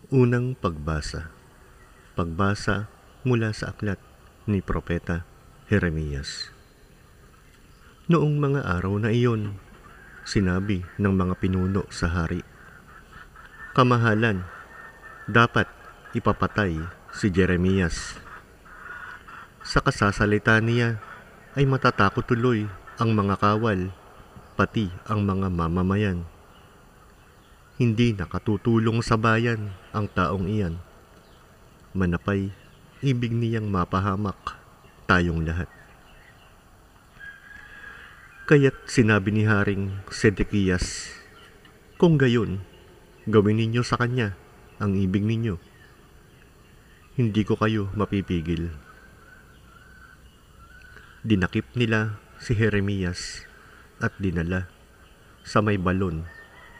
Unang pagbasa. Pagbasa mula sa aklat ni Propeta Jeremias. Noong mga araw na iyon, sinabi ng mga pinuno sa hari, "Kamahalan, dapat ipapatay si Jeremias. Sa kasasalita niya ay matatakot tuloy ang mga kawal, pati ang mga mamamayan. Hindi nakatutulong sa bayan ang taong iyan. Manapay, ibig niyang mapahamak tayong lahat." Kaya't sinabi ni Haring Sedekias, "Kung gayon, gawin ninyo sa kanya ang ibig ninyo. Hindi ko kayo mapipigil." Dinakip nila si Jeremias at dinala sa may balon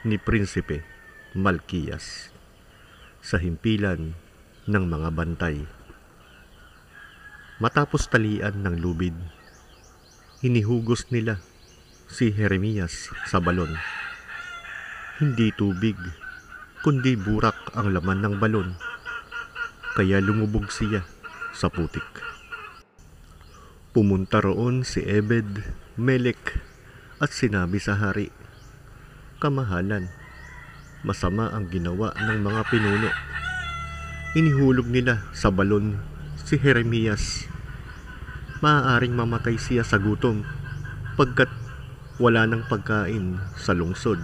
ni Prinsipe Malkiyas sa himpilan ng mga bantay. Matapos talian ng lubid, inihugos nila si Jeremias sa balon. Hindi tubig, kundi burak ang laman ng balon, kaya lumubog siya sa putik. Pumunta roon si Ebed-Melech at sinabi sa hari, "Kamahalan, masama ang ginawa ng mga pinuno. Inihulog nila sa balon si Jeremias. Maaaring mamatay siya sa gutom pagkat wala ng pagkain sa lungsod."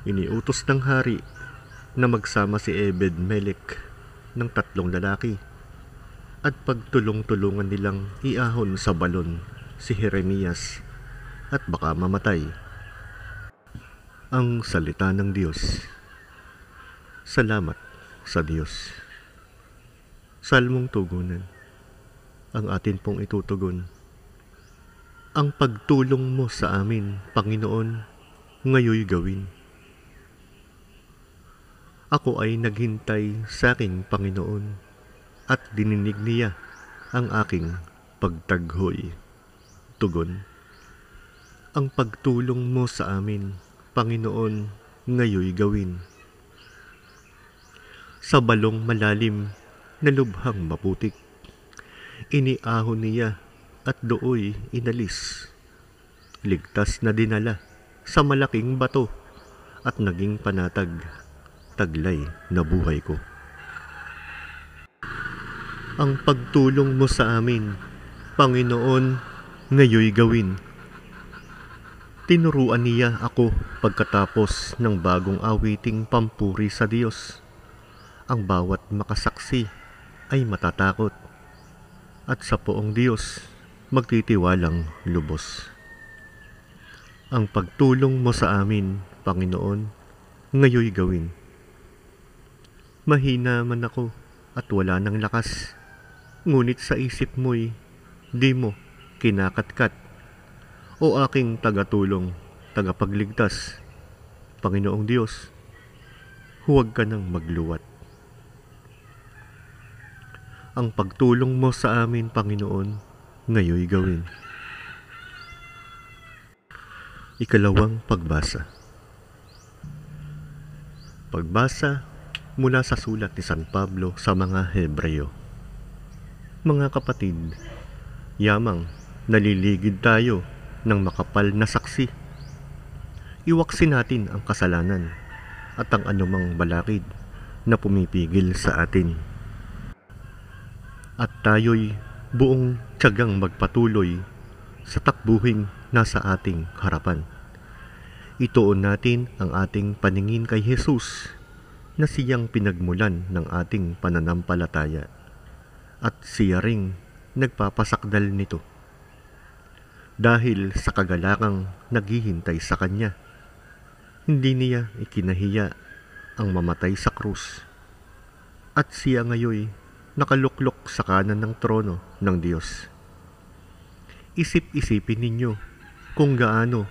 Iniutos ng hari na magsama si Ebed-Melech ng 3 lalaki at pagtulong-tulungan nilang iahon sa balon si Jeremias at baka mamatay. Ang salita ng Diyos. Salamat sa Diyos. Salmong tugunan. Ang atin pong itutugon. Ang pagtulong mo sa amin, Panginoon, ngayoy gawin. Ako ay naghintay sa aking Panginoon at dininig niya ang aking pagtaghoy. Tugon. Ang pagtulong mo sa amin, Panginoon, ngayoy gawin. Sa balong malalim na lubhang maputik, iniahon niya at dooy inalis. Ligtas na dinala sa malaking bato at naging panatag, taglay na buhay ko. Ang pagtulong mo sa amin, Panginoon, ngayoy gawin. Tinuruan niya ako pagkatapos ng bagong awiting pampuri sa Diyos. Ang bawat makasaksi ay matatakot at sa poong Diyos magtitiwalang lubos. Ang pagtulong mo sa amin, Panginoon, ngayoy gawin. Mahina man ako at wala ng lakas, ngunit sa isip mo'y di mo kinakatkat. O aking tagatulong, tagapagligtas, Panginoong Diyos, huwag ka nang magluwat. Ang pagtulong mo sa amin, Panginoon, ngayoy gawin. Ikalawang pagbasa. Pagbasa mula sa sulat ni San Pablo sa mga Hebreo. Mga kapatid, yamang naliligid tayo ng makapal na saksi. Iwaksin natin ang kasalanan at ang anumang balakid na pumipigil sa atin. At tayo'y buong tiyagang magpatuloy sa takbuhing nasa ating harapan. Ituon natin ang ating paningin kay Jesus na siyang pinagmulan ng ating pananampalataya at siya ring nagpapasakdal nito. Dahil sa kagalakang naghihintay sa kanya, hindi niya ikinahiya ang mamatay sa krus at siya ngayoy nakaluklok sa kanan ng trono ng Diyos. Isip-isipin ninyo kung gaano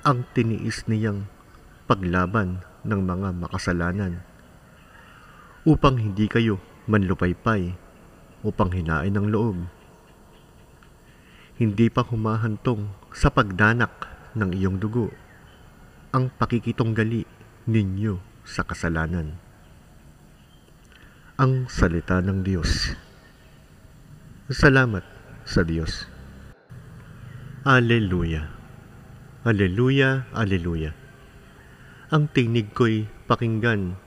ang tiniis niyang paglaban ng mga makasalanan upang hindi kayo manlupaypay o panghinain ng loob. Hindi pa humahantong sa pagdanak ng iyong dugo ang pakikitunggali ninyo sa kasalanan. Ang salita ng Diyos. Salamat sa Diyos. Aleluya. Aleluya, aleluya. Ang tinig ko'y pakinggan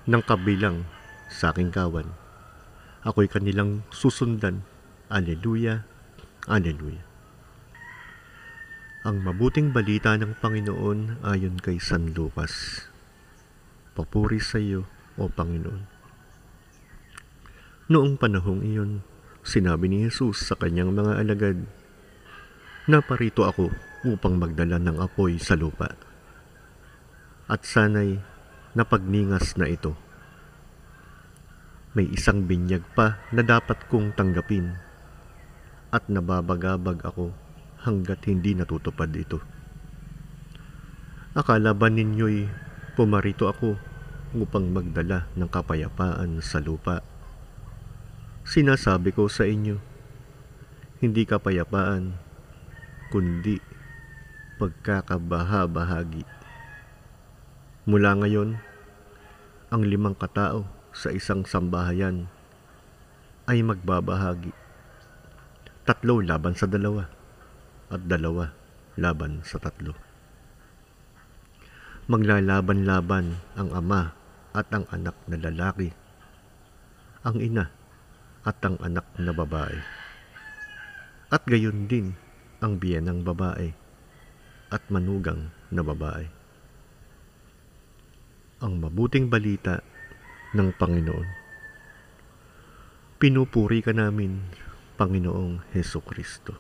ng kabilang sa aking kawan. Ako'y kanilang susundan. Aleluya, aleluya. Ang mabuting balita ng Panginoon ayon kay San Lucas. Papuri sa iyo, O Panginoon. Noong panahong iyon, sinabi ni Jesus sa kanyang mga alagad, "Naparito ako upang magdala ng apoy sa lupa. At sana'y napagningas na ito. May isang binyag pa na dapat kong tanggapin at nababagabag ako hanggat hindi natutupad ito. Akala ba ninyo'y pumarito ako upang magdala ng kapayapaan sa lupa? Sinasabi ko sa inyo, hindi kapayapaan, kundi pagkakabaha-bahagi. Mula ngayon, ang 5 katao sa isang sambahayan ay magbabahagi. 3 laban sa 2 at 2 laban sa 3. Maglalaban-laban ang ama at ang anak na lalaki, ang ina at ang anak na babae, at gayon din ang biyenang babae at manugang na babae. Ang mabuting balita ng Panginoon. Pinupuri ka namin, Panginoong Hesukristo.